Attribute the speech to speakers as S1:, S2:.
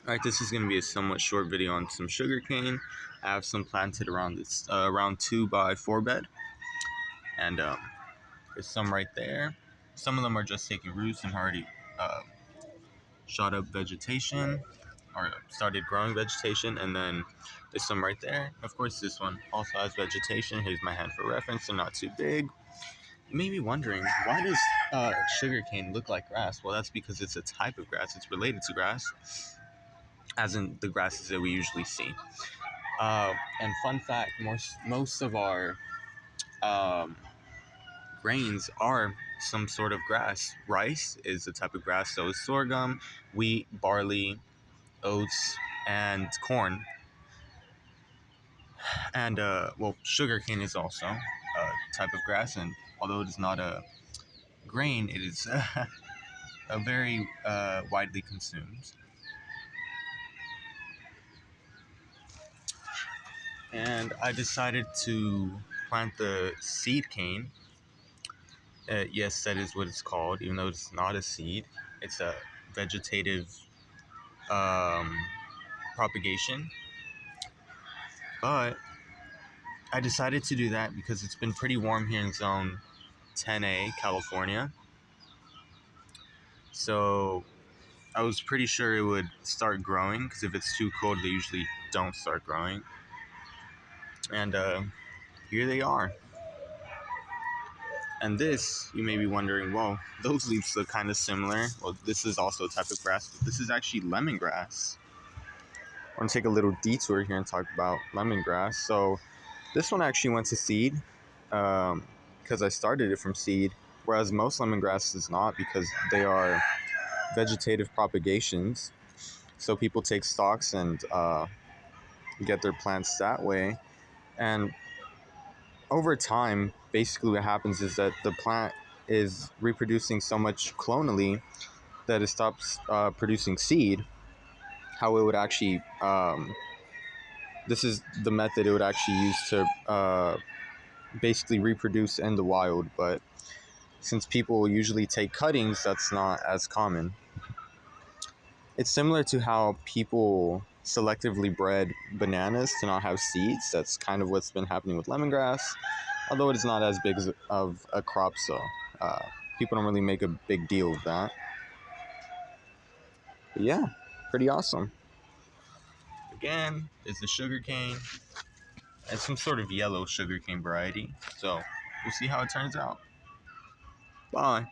S1: Alright, this is going to be a somewhat short video on some sugarcane. I have some planted around this around 2x4 bed, and there's some right there. Some of them are just taking roots and already shot up vegetation or started growing vegetation, and then there's some right there. Of course, this one also has vegetation. Here's my hand for reference. They're not too big. You may be wondering, why does sugarcane look like grass? Well, that's because it's a type of grass. It's related to grass, as in the grasses that we usually see. And fun fact, most of our grains are some sort of grass. Rice is a type of grass, so is sorghum, wheat, barley, oats, and corn. And sugarcane is also a type of grass, and although it is not a grain, it is a very widely consumed. And I decided to plant the seed cane. Yes, that is what it's called, even though it's not a seed. It's a vegetative propagation. But I decided to do that because it's been pretty warm here in Zone 10A, California. So I was pretty sure it would start growing, because if it's too cold, they usually don't start growing. And here they are. And this, you may be wondering, well, those leaves look kind of similar. Well, this is also a type of grass, but this is actually lemongrass. I want to take a little detour here and talk about lemongrass. So this one actually went to seed, because I started it from seed, whereas most lemongrass is not, because they are vegetative propagations. So people take stalks and get their plants that way. And over time, basically what happens is that the plant is reproducing so much clonally that it stops producing seed. How it would actually, this is the method it would actually use to basically reproduce in the wild. But since people usually take cuttings, that's not as common. It's similar to how people selectively bred bananas to not have seeds. That's kind of what's been happening with lemongrass, although it is not as big of a crop, so people don't really make a big deal of that. But yeah, pretty awesome. Again, it's the sugarcane. It's some sort of yellow sugarcane variety, so we'll see how it turns out. Bye.